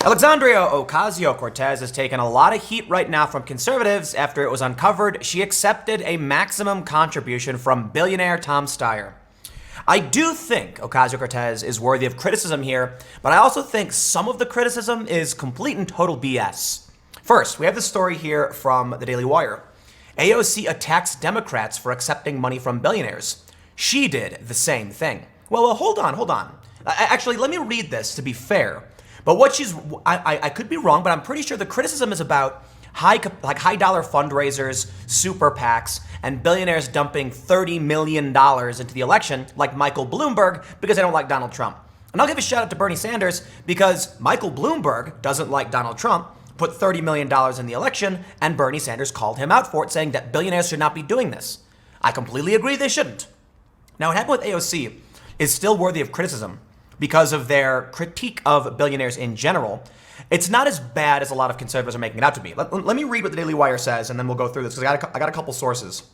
Alexandria Ocasio Cortez has taken a lot of heat right now from conservatives after it was uncovered she accepted a maximum contribution from billionaire Tom Steyer. I do think Ocasio Cortez is worthy of criticism here, but I also think some of the criticism is complete and total BS. First, we have the story here from the Daily Wire. AOC attacks Democrats for accepting money from billionaires. She did the same thing. Well, hold on. Actually, let me read this to be fair. But what I could be wrong, but I'm pretty sure the criticism is about high dollar fundraisers, super PACs, and billionaires dumping $30 million into the election, like Michael Bloomberg, because they don't like Donald Trump. And I'll give a shout out to Bernie Sanders because Michael Bloomberg doesn't like Donald Trump, put $30 million in the election, and Bernie Sanders called him out for it, saying that billionaires should not be doing this. I completely agree they shouldn't. Now, what happened with AOC is still worthy of criticism because of their critique of billionaires in general. It's not as bad as a lot of conservatives are making it out to be. Let me read what the Daily Wire says, and then we'll go through this, because I got a couple sources.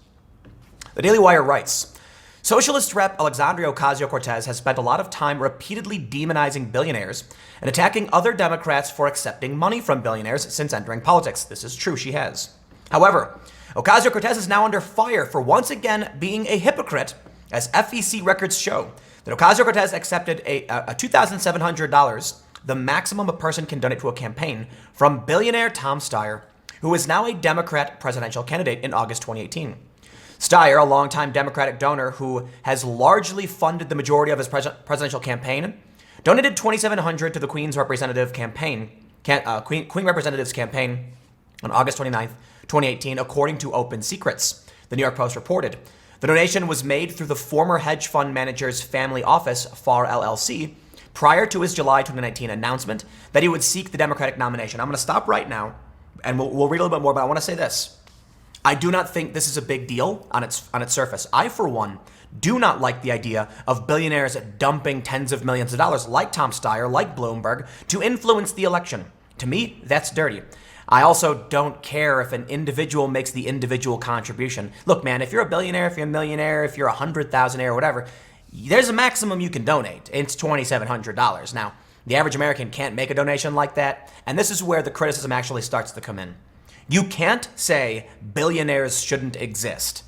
The Daily Wire writes, Socialist rep Alexandria Ocasio Cortez has spent a lot of time repeatedly demonizing billionaires and attacking other Democrats for accepting money from billionaires since entering politics. This is true, she has. However, Ocasio Cortez is now under fire for once again being a hypocrite, as FEC records show that Ocasio Cortez accepted a $2,700, the maximum a person can donate to a campaign, from billionaire Tom Steyer, who is now a Democrat presidential candidate in August 2018. Steyer, a longtime Democratic donor who has largely funded the majority of his presidential campaign, donated $2,700 to the Queen Representative's campaign on August 29th, 2018, according to Open Secrets, the New York Post reported. The donation was made through the former hedge fund manager's family office, FAR LLC, prior to his July 2019 announcement that he would seek the Democratic nomination. I'm going to stop right now, and we'll read a little bit more, but I want to say this. I do not think this is a big deal on its surface. I, for one, do not like the idea of billionaires dumping tens of millions of dollars, like Tom Steyer, like Bloomberg, to influence the election. To me, that's dirty. I also don't care if an individual makes the individual contribution. Look, man, if you're a billionaire, if you're a millionaire, if you're a 100,000aire or whatever, there's a maximum you can donate. It's $2,700. Now, the average American can't make a donation like that, and this is where the criticism actually starts to come in. You can't say billionaires shouldn't exist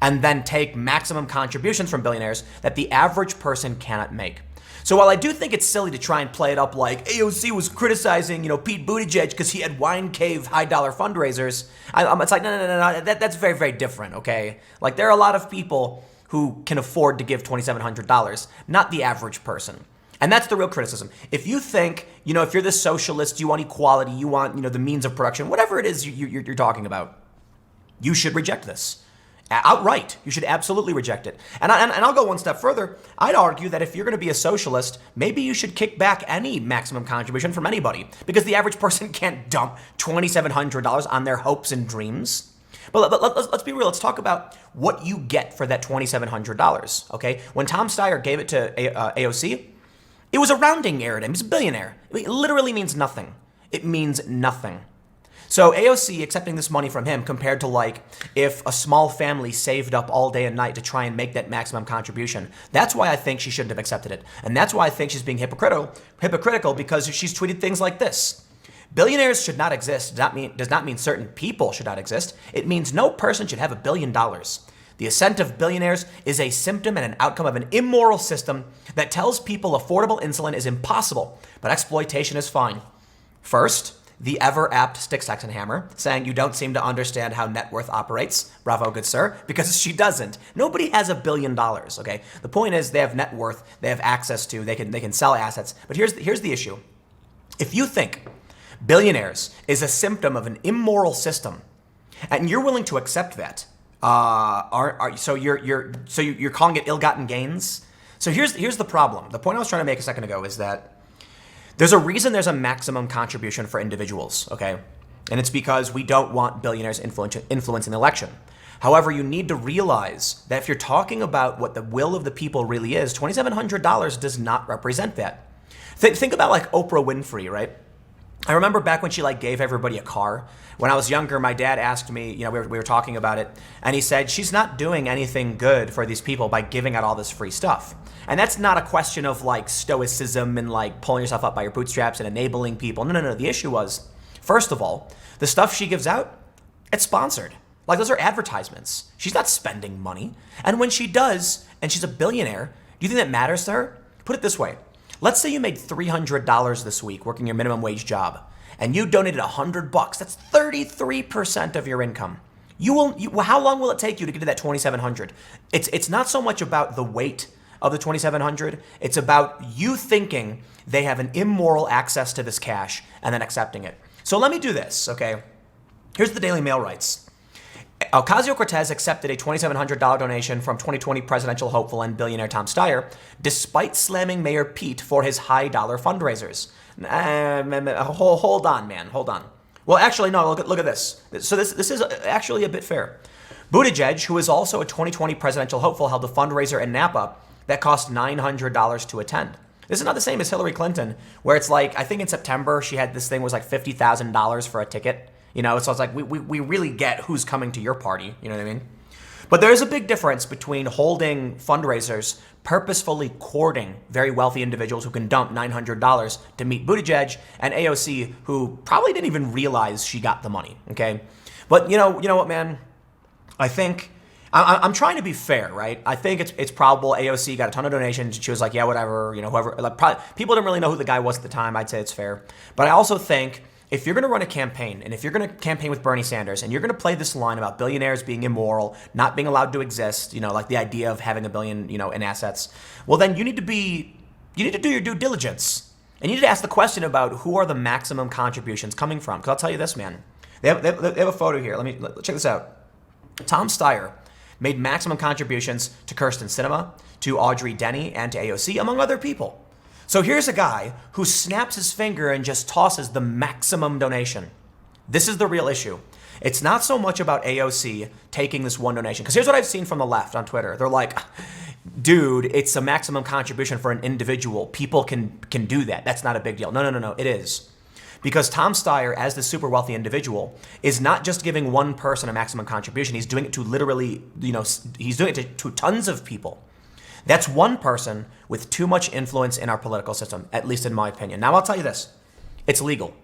and then take maximum contributions from billionaires that the average person cannot make. So while I do think it's silly to try and play it up like AOC was criticizing, Pete Buttigieg because he had wine cave high dollar fundraisers, it's like, no, that's very, very different, okay? Like, there are a lot of people who can afford to give $2,700, not the average person. And that's the real criticism. If you think, if you're the socialist, you want equality, you want, the means of production, whatever it is you're talking about, you should reject this. Outright. You should absolutely reject it. And I'll go one step further. I'd argue that if you're going to be a socialist, maybe you should kick back any maximum contribution from anybody, because the average person can't dump $2,700 on their hopes and dreams. But let's be real. Let's talk about what you get for that $2,700, okay? When Tom Steyer gave it to AOC, it was a rounding error to him. He's a billionaire. It literally means nothing. It means nothing. So AOC accepting this money from him compared to, like, if a small family saved up all day and night to try and make that maximum contribution, that's why I think she shouldn't have accepted it. And that's why I think she's being hypocritical, because she's tweeted things like this. Billionaires should not exist does not mean certain people should not exist. It means no person should have $1 billion. The ascent of billionaires is a symptom and an outcome of an immoral system that tells people affordable insulin is impossible, but exploitation is fine. First, the ever-apt Stick Saxon Hammer, saying you don't seem to understand how net worth operates. Bravo, good sir, because she doesn't. Nobody has $1 billion, okay? The point is they have net worth, they have access to, they can sell assets. But here's the issue. If you think billionaires is a symptom of an immoral system, and you're willing to accept that, so you're calling it ill-gotten gains? So here's the problem. The point I was trying to make a second ago is that there's a reason there's a maximum contribution for individuals, okay? And it's because we don't want billionaires influencing the election. However, you need to realize that if you're talking about what the will of the people really is, $2,700 does not represent that. Think about like Oprah Winfrey, right? I remember back when she like gave everybody a car. When I was younger, my dad asked me, we were talking about it, and he said, she's not doing anything good for these people by giving out all this free stuff. And that's not a question of like stoicism and like pulling yourself up by your bootstraps and enabling people. No, no, no. The issue was, first of all, the stuff she gives out, it's sponsored. Like those are advertisements. She's not spending money. And when she does, and she's a billionaire, do you think that matters to her? Put it this way. Let's say you made $300 this week working your minimum wage job, and you donated $100. That's 33% of your income. How long will it take you to get to that 2,700? It's not so much about the weight of the 2,700. It's about you thinking they have an immoral access to this cash and then accepting it. So let me do this, okay? Here's the Daily Mail writes. Ocasio Cortez accepted a $2,700 donation from 2020 presidential hopeful and billionaire Tom Steyer, despite slamming Mayor Pete for his high-dollar fundraisers. Hold on, man. Hold on. Well, actually, no, look at this. So this is actually a bit fair. Buttigieg, who is also a 2020 presidential hopeful, held a fundraiser in Napa that cost $900 to attend. This is not the same as Hillary Clinton, where it's like, I think in September, she had this thing was like $50,000 for a ticket. So it's like, we really get who's coming to your party. You know what I mean? But there is a big difference between holding fundraisers, purposefully courting very wealthy individuals who can dump $900 to meet Buttigieg, and AOC, who probably didn't even realize she got the money, okay? But you know what, man? I think, I'm trying to be fair, right? I think it's probable AOC got a ton of donations. She was like, yeah, whatever, whoever. Like, probably, people didn't really know who the guy was at the time. I'd say it's fair. But I also think, if you're going to run a campaign, and if you're going to campaign with Bernie Sanders, and you're going to play this line about billionaires being immoral, not being allowed to exist, like the idea of having $1 billion, in assets, well, then you need to do your due diligence. And you need to ask the question about who are the maximum contributions coming from. Because I'll tell you this, man. They have a photo here. Check this out. Tom Steyer made maximum contributions to Kirsten Sinema, to Audrey Denny, and to AOC, among other people. So here's a guy who snaps his finger and just tosses the maximum donation. This is the real issue. It's not so much about AOC taking this one donation. Because here's what I've seen from the left on Twitter. They're like, dude, it's a maximum contribution for an individual. People can do that. That's not a big deal. No. It is. Because Tom Steyer, as the super wealthy individual, is not just giving one person a maximum contribution. He's doing it to literally, he's doing it to tons of people. That's one person with too much influence in our political system, at least in my opinion. Now, I'll tell you this. It's legal.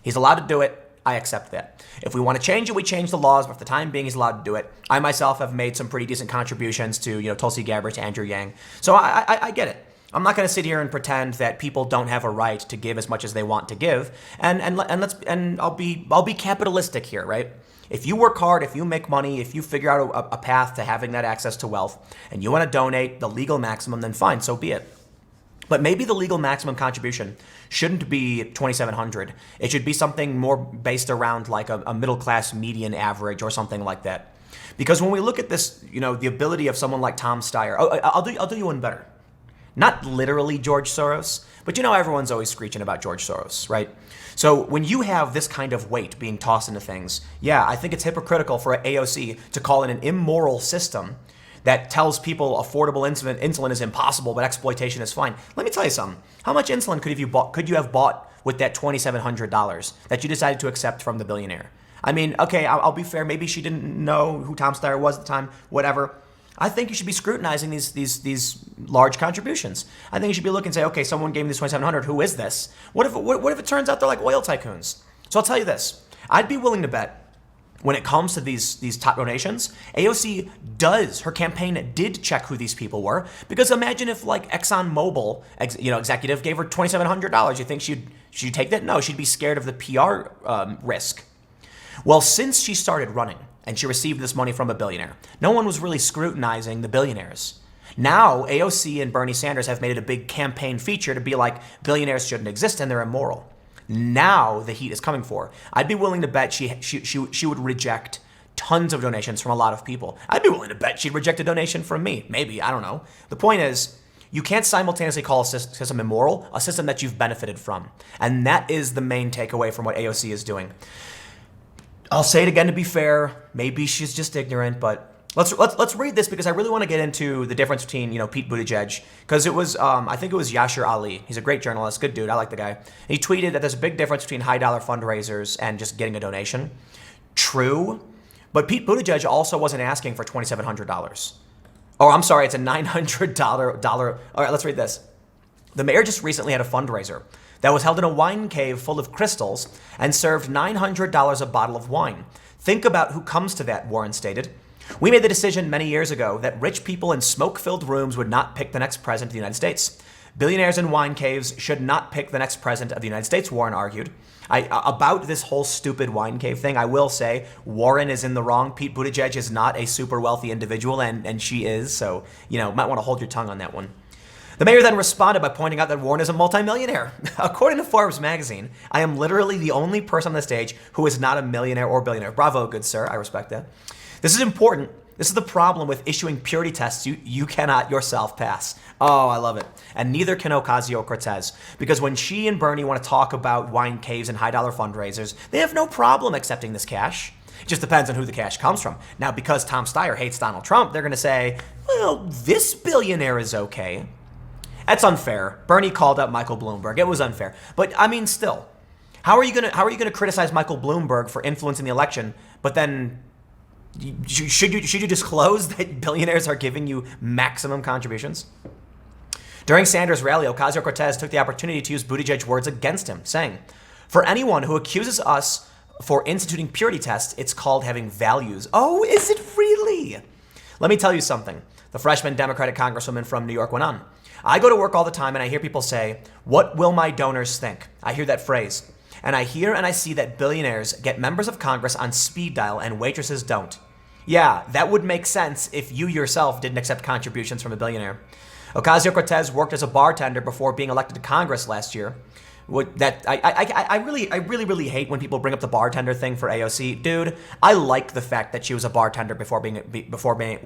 He's allowed to do it. I accept that. If we want to change it, we change the laws, but for the time being, he's allowed to do it. I myself have made some pretty decent contributions to, Tulsi Gabbard, to Andrew Yang. So I get it. I'm not going to sit here and pretend that people don't have a right to give as much as they want to give. And I'll be capitalistic here, right? If you work hard, if you make money, if you figure out a path to having that access to wealth, and you want to donate the legal maximum, then fine, so be it. But maybe the legal maximum contribution shouldn't be $2,700. It should be something more based around like a middle-class median average or something like that. Because when we look at this, the ability of someone like Tom Steyer, I'll do you one better. Not literally George Soros, but everyone's always screeching about George Soros, right? So when you have this kind of weight being tossed into things, yeah, I think it's hypocritical for AOC to call it an immoral system that tells people affordable insulin is impossible, but exploitation is fine. Let me tell you something. How much insulin could you have bought with that $2,700 that you decided to accept from the billionaire? I mean, okay, I'll be fair. Maybe she didn't know who Tom Steyer was at the time, whatever. I think you should be scrutinizing these large contributions. I think you should be looking and say, okay, someone gave me this $2,700. Who is this? What if it turns out they're like oil tycoons? So I'll tell you this. I'd be willing to bet when it comes to these top donations, AOC her campaign did check who these people were. Because imagine if like ExxonMobil, executive gave her $2,700. You think she'd take that? No, she'd be scared of the PR risk. Well, since she started running, and she received this money from a billionaire, no one was really scrutinizing the billionaires. Now, AOC and Bernie Sanders have made it a big campaign feature to be like, billionaires shouldn't exist and they're immoral. Now the heat is coming for her. I'd be willing to bet she would reject tons of donations from a lot of people. I'd be willing to bet she'd reject a donation from me. Maybe, I don't know. The point is, you can't simultaneously call a system immoral, a system that you've benefited from. And that is the main takeaway from what AOC is doing. I'll say it again to be fair. Maybe she's just ignorant, but Let's read this because I really want to get into the difference between Pete Buttigieg, because it was I think it was Yashir Ali. He's a great journalist, good dude. I like the guy. He tweeted that there's a big difference between high dollar fundraisers and just getting a donation. True, but Pete Buttigieg also wasn't asking for $2,700. Oh, I'm sorry, it's a $900 dollar. All right, let's read this. The mayor just recently had a fundraiser that was held in a wine cave full of crystals and served $900 a bottle of wine. Think about who comes to that, Warren stated. We made the decision many years ago that rich people in smoke-filled rooms would not pick the next president of the United States. Billionaires in wine caves should not pick the next president of the United States, Warren argued. About this whole stupid wine cave thing, I will say Warren is in the wrong. Pete Buttigieg is not a super wealthy individual, and she is, so, might want to hold your tongue on that one. The mayor then responded by pointing out that Warren is a multimillionaire. According to Forbes magazine, I am literally the only person on the stage who is not a millionaire or billionaire. Bravo, good sir. I respect that. This is important. This is the problem with issuing purity tests you cannot yourself pass. Oh, I love it. And neither can Ocasio Cortez. Because when she and Bernie want to talk about wine caves and high-dollar fundraisers, they have no problem accepting this cash. It just depends on who the cash comes from. Now, because Tom Steyer hates Donald Trump, they're going to say, well, this billionaire is okay. That's unfair. Bernie called out Michael Bloomberg. It was unfair. But, I mean, still, how are you gonna criticize Michael Bloomberg for influencing the election, but then should you disclose that billionaires are giving you maximum contributions? During Sanders' rally, Ocasio-Cortez took the opportunity to use Buttigieg's words against him, saying, "For anyone who accuses us for instituting purity tests, it's called having values." Oh, is it really? Let me tell you something. The freshman Democratic congresswoman from New York went on. I go to work all the time and I hear people say, "What will my donors think?" I hear that phrase. And I hear and I see that billionaires get members of Congress on speed dial and waitresses don't. Yeah, that would make sense if you yourself didn't accept contributions from a billionaire. Ocasio-Cortez worked as a bartender before being elected to Congress last year. I really hate when people bring up the bartender thing for AOC. Dude, I like the fact that she was a bartender before getting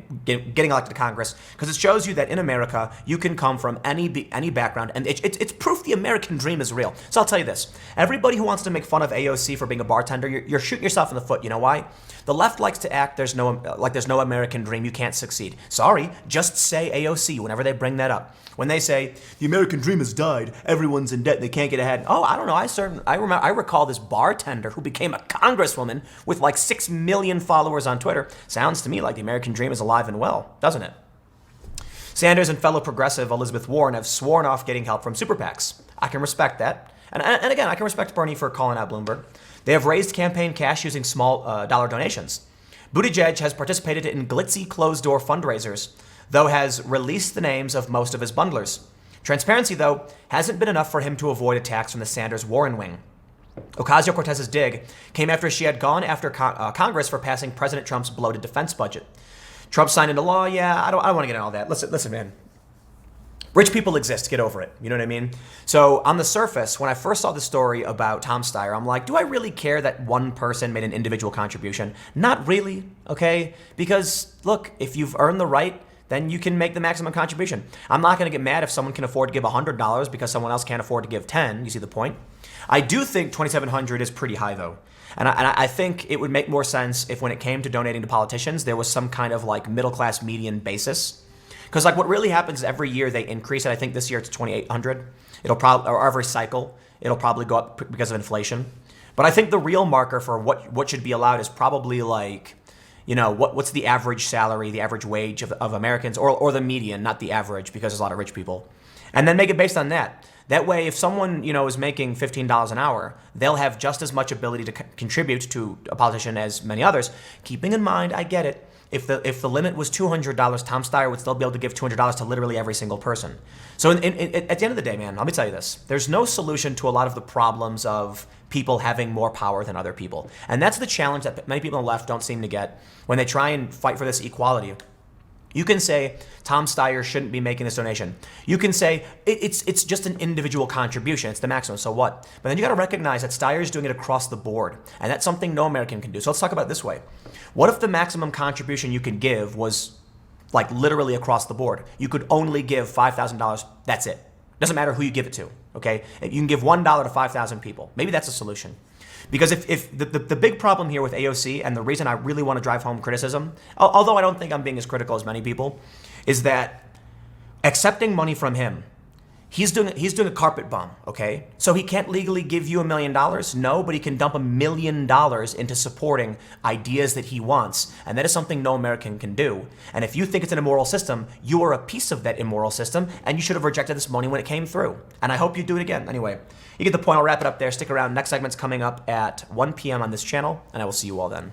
elected to Congress, because it shows you that in America you can come from any background, and it's proof the American dream is real. So I'll tell you this: everybody who wants to make fun of AOC for being a bartender, you're shooting yourself in the foot. You know why? The left likes to act there's no American dream, you can't succeed. Sorry, just say AOC whenever they bring that up. When they say the American dream has died, everyone's in debt, they can't get ahead. Oh, I don't know. I recall this bartender who became a congresswoman with like 6 million followers on Twitter. Sounds to me like the American dream is alive and well, doesn't it? Sanders and fellow progressive Elizabeth Warren have sworn off getting help from super PACs. I can respect that. And again, I can respect Bernie for calling out Bloomberg. They have raised campaign cash using small dollar donations. Buttigieg has participated in glitzy closed-door fundraisers, though has released the names of most of his bundlers. Transparency, though, hasn't been enough for him to avoid attacks from the Sanders-Warren wing. Ocasio-Cortez's dig came after she had gone after Congress for passing President Trump's bloated defense budget. Trump signed into law. Yeah, I don't want to get into all that. Listen, man. Rich people exist. Get over it. You know what I mean? So on the surface, when I first saw the story about Tom Steyer, I'm like, do I really care that one person made an individual contribution? Not really, okay? Because, look, if you've earned the right, then you can make the maximum contribution. I'm not going to get mad if someone can afford to give $100 because someone else can't afford to give $10. You see the point? I do think $2,700 is pretty high, though. And I think it would make more sense if when it came to donating to politicians, there was some kind of like middle-class median basis. Because like what really happens is every year they increase it. I think this year it's $2,800. It'll probably, or every cycle, it'll probably go up because of inflation. But I think the real marker for what should be allowed is probably like, what's the average salary, the average wage of Americans, or the median, not the average, because there's a lot of rich people. And then make it based on that. That way, if someone, is making $15 an hour, they'll have just as much ability to contribute to a politician as many others. Keeping in mind, I get it, if the limit was $200, Tom Steyer would still be able to give $200 to literally every single person. So at the end of the day, man, let me tell you this. There's no solution to a lot of the problems of people having more power than other people. And that's the challenge that many people on the left don't seem to get when they try and fight for this equality. You can say Tom Steyer shouldn't be making this donation. You can say it's just an individual contribution. It's the maximum, so what? But then you got to recognize that Steyer's doing it across the board, and that's something no American can do. So let's talk about it this way. What if the maximum contribution you can give was like literally across the board? You could only give $5,000. That's it. Doesn't matter who you give it to. okay? You can give $1 to 5,000 people. Maybe that's a solution. Because if the big problem here with AOC, and the reason I really want to drive home criticism, although I don't think I'm being as critical as many people, is that accepting money from him, he's doing a carpet bomb, okay? So he can't legally give you $1 million, no, but he can dump $1 million into supporting ideas that he wants, and that is something no American can do. And if you think it's an immoral system, you are a piece of that immoral system, and you should have rejected this money when it came through. And I hope you do it again. Anyway, you get the point. I'll wrap it up there. Stick around. Next segment's coming up at 1 p.m. on this channel, and I will see you all then.